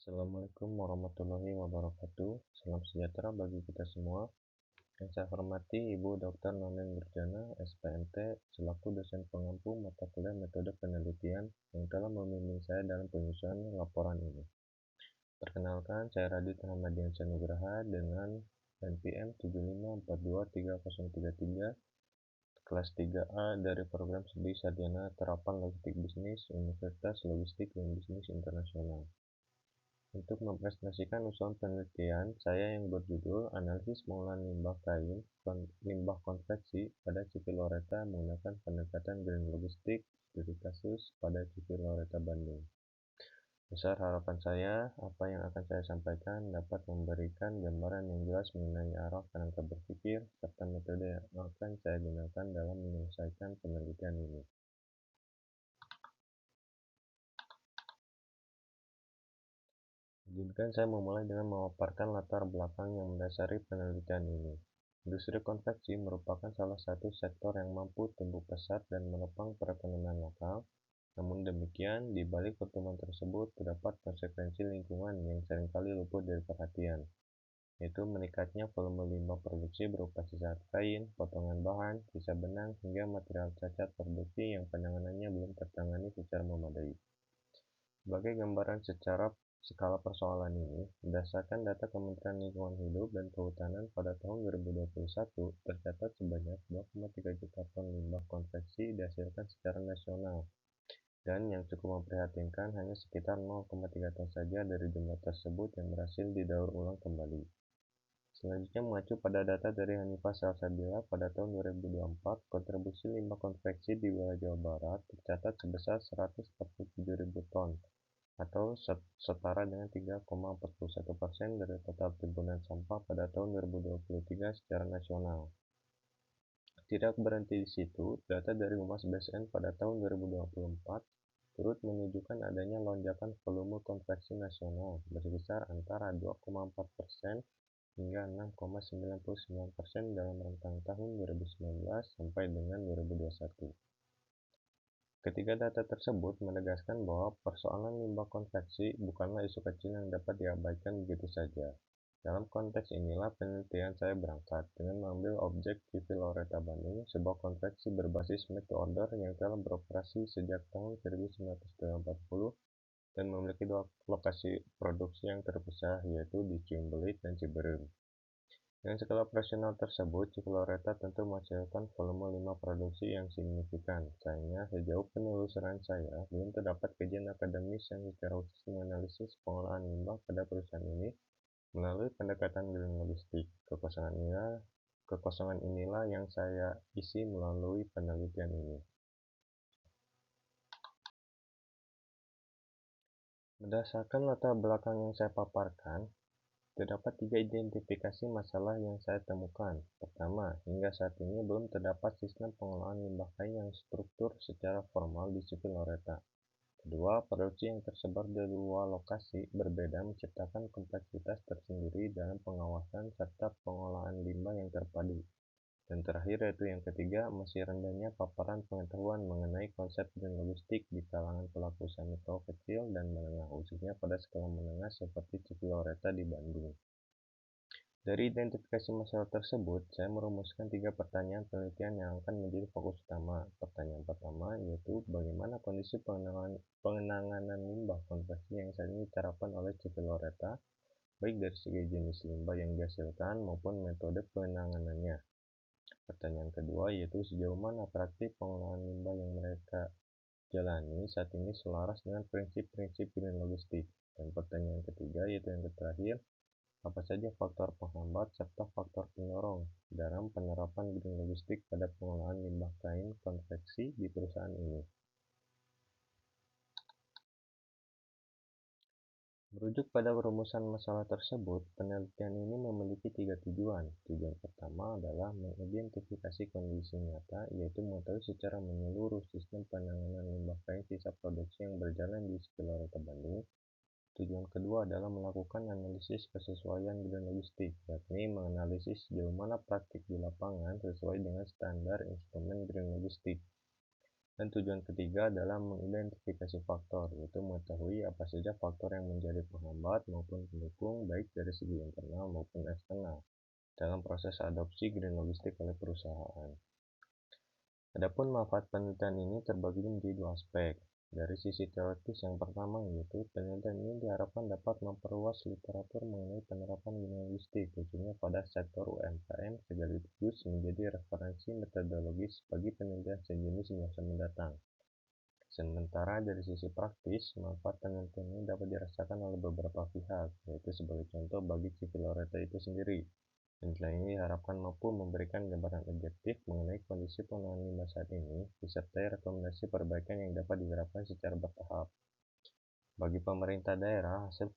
Assalamualaikum warahmatullahi wabarakatuh. Salam sejahtera bagi kita semua. Yang saya hormati Ibu Dr. Nonen Nurjana, SPMT, selaku dosen pengampu mata kuliah metode penelitian yang telah membimbing saya dalam penyusunan laporan ini. Perkenalkan, saya Radit Rahmadiansyah Nugraha dengan NPM 75423033, kelas 3A dari program studi sarjana terapan logistik bisnis Universitas Logistik dan Bisnis Internasional. Untuk mempresentasikan usulan penelitian saya yang berjudul Analisis Pengolahan Limbah Kain Limbah Konveksi pada Civiloreta menggunakan pendekatan green logistik studi kasus pada Civiloreta Bandung. Besar harapan saya, apa yang akan saya sampaikan dapat memberikan gambaran yang jelas mengenai arah kerangka berpikir serta metode yang akan saya gunakan dalam menyelesaikan penelitian ini. Izinkan saya memulai dengan memaparkan latar belakang yang mendasari penelitian ini. Industri konveksi merupakan salah satu sektor yang mampu tumbuh pesat dan menopang perekonomian lokal. Namun demikian, di balik pertumbuhan tersebut terdapat konsekuensi lingkungan yang seringkali luput dari perhatian, yaitu meningkatnya volume limbah produksi berupa sisa kain, potongan bahan, sisa benang, hingga material cacat produksi yang penanganannya belum tertangani secara memadai. Sebagai gambaran secara skala persoalan ini, berdasarkan data Kementerian Lingkungan Hidup dan Kehutanan pada tahun 2021, tercatat sebanyak 2,3 juta ton limbah konveksi dihasilkan secara nasional, dan yang cukup memprihatinkan hanya sekitar 0,3 ton saja dari jumlah tersebut yang berhasil didaur ulang kembali. Selanjutnya mengacu pada data dari Hanifah Salsabila pada tahun 2024, kontribusi limbah konveksi di wilayah Jawa Barat tercatat sebesar 147.000 ton, atau setara dengan 3,41% dari total timbunan sampah pada tahun 2023 secara nasional. Tidak berhenti di situ, data dari Humas BSN pada tahun 2024 turut menunjukkan adanya lonjakan volume konveksi nasional berkisar antara 2,4% hingga 6,99% dalam rentang tahun 2019 sampai dengan 2021. Ketiga data tersebut menegaskan bahwa persoalan limbah konveksi bukanlah isu kecil yang dapat diabaikan begitu saja. Dalam konteks inilah penelitian saya berangkat dengan mengambil objek Civiloreta Bandung, sebuah konveksi berbasis made to order yang telah beroperasi sejak tahun 1980 dan memiliki dua lokasi produksi yang terpisah, yaitu di Ciumbelit dan Ciberem. Dengan skala operasional tersebut, Civiloreta tentu menghasilkan volume limbah produksi yang signifikan. Sayangnya, sejauh penelusuran saya, belum terdapat kajian akademis yang secara khusus menganalisis pengolahan limbah pada perusahaan ini melalui pendekatan green logistik. Kekosongan inilah yang saya isi melalui penelitian ini. Berdasarkan latar belakang yang saya paparkan, terdapat 3 identifikasi masalah yang saya temukan. Pertama, hingga saat ini belum terdapat sistem pengolahan limbah kain yang struktur secara formal di Civiloreta. Kedua, produksi yang tersebar di dua lokasi berbeda menciptakan kompleksitas tersendiri dalam pengawasan serta pengolahan limbah yang terpadu. Dan terakhir, yaitu yang ketiga, masih rendahnya paparan pengetahuan mengenai konsep green logistik di kalangan pelaku usaha mikro, kecil, dan menengah, khususnya pada skala menengah seperti Civiloreta di Bandung. Dari identifikasi masalah tersebut, saya merumuskan 3 pertanyaan penelitian yang akan menjadi fokus utama. Pertanyaan pertama yaitu bagaimana kondisi penanganan limbah konveksi yang saat ini diterapkan oleh Civiloreta, baik dari segi jenis limbah yang dihasilkan maupun metode penanganannya. Pertanyaan kedua yaitu sejauh mana praktik pengolahan limbah yang mereka jalani saat ini selaras dengan prinsip-prinsip green logistik. Dan pertanyaan ketiga yaitu yang terakhir, apa saja faktor penghambat serta faktor pendorong dalam penerapan green logistik pada pengolahan limbah kain konveksi di perusahaan ini. Merujuk pada rumusan masalah tersebut, penelitian ini memiliki 3 tujuan. Tujuan pertama adalah mengidentifikasi kondisi nyata, yaitu mengetahui secara menyeluruh sistem penanganan limbah kain sisa produksi yang berjalan di Civiloreta Bandung. Tujuan kedua adalah melakukan analisis kesesuaian green logistik, yakni menganalisis sejauh mana praktik di lapangan sesuai dengan standar instrumen green logistik. Dan tujuan ketiga adalah mengidentifikasi faktor, yaitu mengetahui apa saja faktor yang menjadi penghambat maupun pendukung baik dari segi internal maupun eksternal dalam proses adopsi green logistik oleh perusahaan. Adapun manfaat penelitian ini terbagi menjadi dua aspek. Dari sisi teoritis yang pertama, yaitu penelitian ini diharapkan dapat memperluas literatur mengenai penerapan green logistik, khususnya pada sektor UMKM, sekaligus menjadi referensi metodologis bagi penelitian sejenis di masa mendatang. Sementara dari sisi praktis, manfaat penelitian ini dapat dirasakan oleh beberapa pihak, yaitu sebagai contoh bagi Civil Laboratory itu sendiri. Penelitian ini diharapkan mampu memberikan gambaran objektif mengenai kondisi pengelolaan limbah saat ini, disertai rekomendasi perbaikan yang dapat diterapkan secara bertahap. Bagi pemerintah daerah, hasil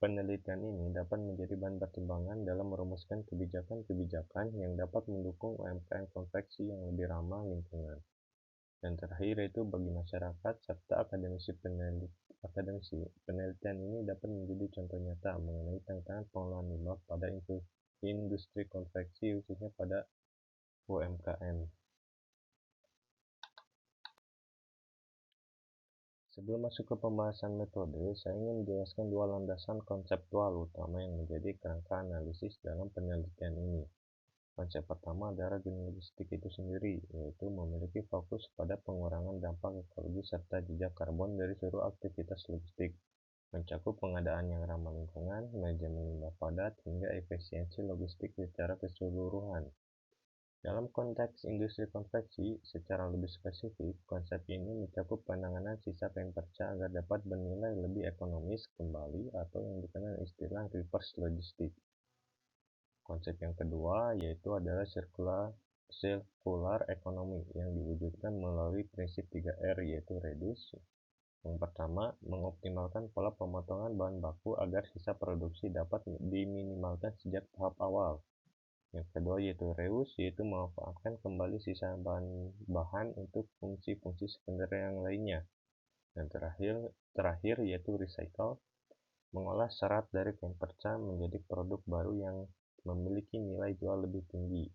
penelitian ini dapat menjadi bahan pertimbangan dalam merumuskan kebijakan-kebijakan yang dapat mendukung UMKM konveksi yang lebih ramah lingkungan. Dan terakhir yaitu bagi masyarakat serta akademisi, penelitian ini dapat menjadi contoh nyata mengenai tantangan pengelolaan limbah pada industri konveksi khususnya pada UMKM. Sebelum masuk ke pembahasan metode, saya ingin menjelaskan dua landasan konseptual utama yang menjadi kerangka analisis dalam penelitian ini. Konsep pertama adalah green logistik itu sendiri, yaitu memiliki fokus pada pengurangan dampak ekologi serta jejak karbon dari seluruh aktivitas logistik, mencakup pengadaan yang ramah lingkungan, manajemen limbah padat, hingga efisiensi logistik secara keseluruhan. Dalam konteks industri konveksi, secara lebih spesifik, konsep ini mencakup penanganan sisa kain perca agar dapat bernilai lebih ekonomis kembali atau yang dikenal istilah reverse logistik. Konsep yang kedua yaitu adalah circular economy yang diwujudkan melalui prinsip 3R yaitu reduce. Yang pertama, mengoptimalkan pola pemotongan bahan baku agar sisa produksi dapat diminimalkan sejak tahap awal. Yang kedua yaitu reuse, yaitu memanfaatkan kembali sisa bahan untuk fungsi-fungsi sekunder yang lainnya. Dan terakhir yaitu recycle, mengolah serat dari kain perca menjadi produk baru yang memiliki nilai jual lebih tinggi.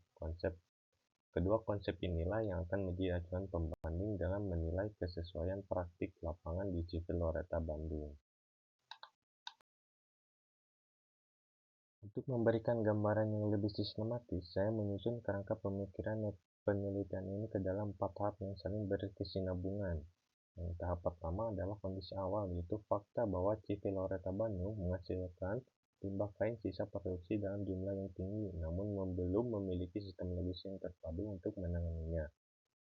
Kedua konsep inilah yang akan menjadi acuan pembanding dalam menilai kesesuaian praktik lapangan di Civil Loretta Bandung. Untuk memberikan gambaran yang lebih sistematis, saya menyusun kerangka pemikiran penelitian ini ke dalam 4 tahap yang saling berkesinambungan. Yang tahap pertama adalah kondisi awal, yaitu fakta bahwa Civil Loretta Bandung menghasilkan limbah kain sisa produksi dalam jumlah yang tinggi, namun belum memiliki sistem logis yang terpadu untuk menanganinya.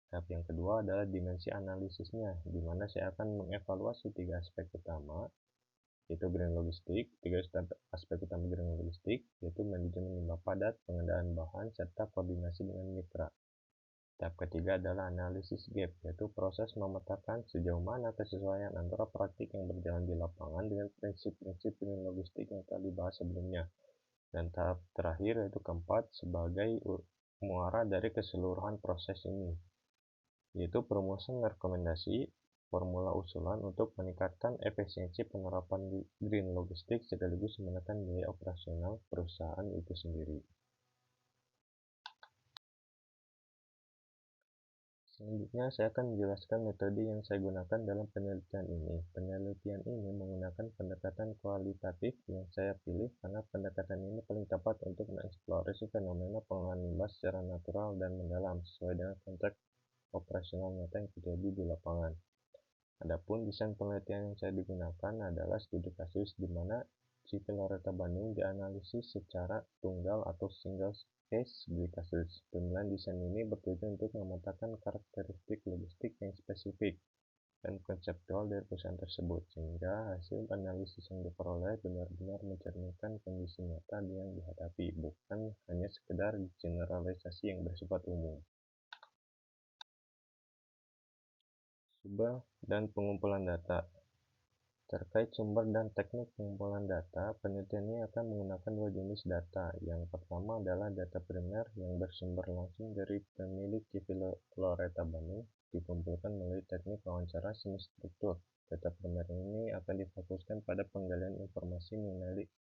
Tahap yang kedua adalah dimensi analisisnya, di mana saya akan mengevaluasi 3 aspek utama, yaitu green logistik, 3 aspek utama green logistik, yaitu manajemen limbah padat, pengadaan bahan, serta koordinasi dengan mitra. Tahap ketiga adalah analisis gap, yaitu proses memetakan sejauh mana kesesuaian antara praktik yang berjalan di lapangan dengan prinsip-prinsip green logistik yang telah dibahas sebelumnya. Dan tahap terakhir yaitu keempat sebagai muara dari keseluruhan proses ini, yaitu perumusan rekomendasi, formula usulan untuk meningkatkan efisiensi penerapan green logistik sekaligus menekan biaya operasional perusahaan itu sendiri. Selanjutnya, saya akan menjelaskan metode yang saya gunakan dalam penelitian ini. Penelitian ini menggunakan pendekatan kualitatif yang saya pilih karena pendekatan ini paling tepat untuk mengeksplorasi fenomena pengolahan limbah secara natural dan mendalam sesuai dengan konteks operasional nyata yang terjadi di lapangan. Adapun desain penelitian yang saya digunakan adalah studi kasus di mana Civil Loretta Bandung dianalisis secara tunggal atau single case studi kasus. Pemilihan desain ini bertujuan untuk memetakan karakteristik logistik yang spesifik dan konseptual dari perusahaan tersebut, sehingga hasil analisis yang diperoleh benar-benar mencerminkan kondisi nyata yang dihadapi, bukan hanya sekedar generalisasi yang bersifat umum. Sumber dan pengumpulan data. Terkait sumber dan teknik pengumpulan data, penelitian ini akan menggunakan dua jenis data. Yang pertama adalah data primer yang bersumber langsung dari pemilik Civil Loretta Bandung, dikumpulkan melalui teknik wawancara semi-struktur. Data primer ini akan difokuskan pada penggalian informasi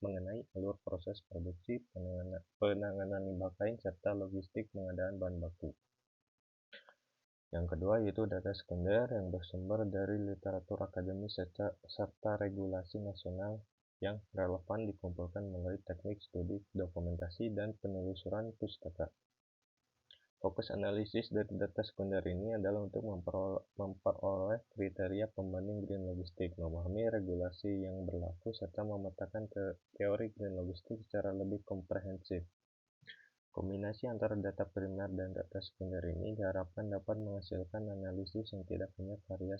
mengenai alur proses produksi, penanganan limbah kain, serta logistik pengadaan bahan baku. Yang kedua yaitu data sekunder yang bersumber dari literatur akademis serta regulasi nasional yang relevan dikumpulkan melalui teknik studi, dokumentasi, dan penelusuran pustaka. Fokus analisis dari data sekunder ini adalah untuk memperoleh kriteria pembanding green logistik, memahami regulasi yang berlaku, serta memetakan teori green logistik secara lebih komprehensif. Kombinasi antara data primer dan data sekunder ini diharapkan dapat menghasilkan analisis yang tidak hanya kaya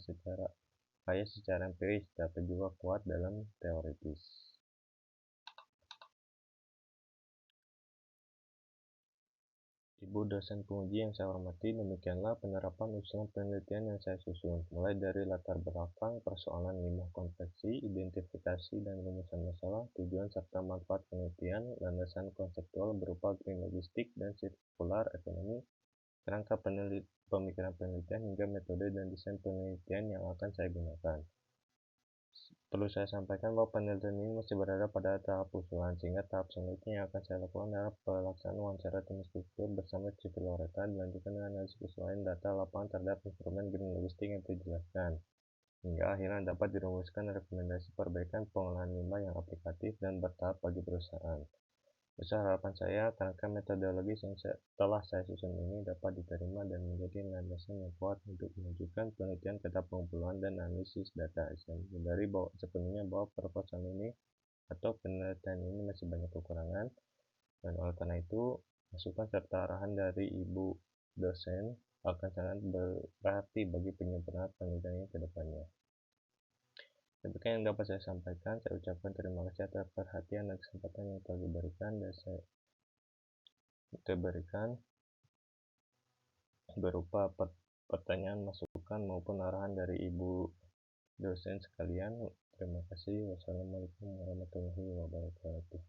secara empiris, tapi juga kuat dalam teoritis. Ibu dosen penguji yang saya hormati, demikianlah penerapan usulan penelitian yang saya susun, mulai dari latar belakang, persoalan limbah konveksi, identifikasi dan rumusan masalah, tujuan serta manfaat penelitian, landasan konseptual berupa green logistik dan sirkular ekonomi, kerangka pemikiran penelitian, hingga metode dan desain penelitian yang akan saya gunakan. Perlu saya sampaikan bahwa penelitian ini masih berada pada tahap usulan, sehingga tahap selanjutnya yang akan saya lakukan adalah pelaksanaan wawancara tim struktur bersama Civi Loretta, dilanjutkan dengan analisis kesesuaian data lapangan terhadap instrumen green logistik yang dijelaskan, hingga akhirnya dapat dirumuskan rekomendasi perbaikan pengolahan limbah yang aplikatif dan bertahap bagi perusahaan. Besar harapan saya kerangka metodologis yang telah saya susun ini dapat diterima dan menjadi landasan yang kuat untuk melanjutkan penelitian ke tahap pengumpulan dan analisis data. Saya menyadari sepenuhnya bahwa proposal ini atau penelitian ini masih banyak kekurangan, dan oleh karena itu masukan serta arahan dari Ibu dosen akan sangat berarti bagi penyempurnaan penelitian ini ke depannya. Demikian yang dapat saya sampaikan. Saya ucapkan terima kasih atas perhatian dan kesempatan yang telah diberikan, dan saya diberikan berupa pertanyaan, masukan, maupun arahan dari Ibu dosen sekalian. Terima kasih. Wassalamualaikum warahmatullahi wabarakatuh.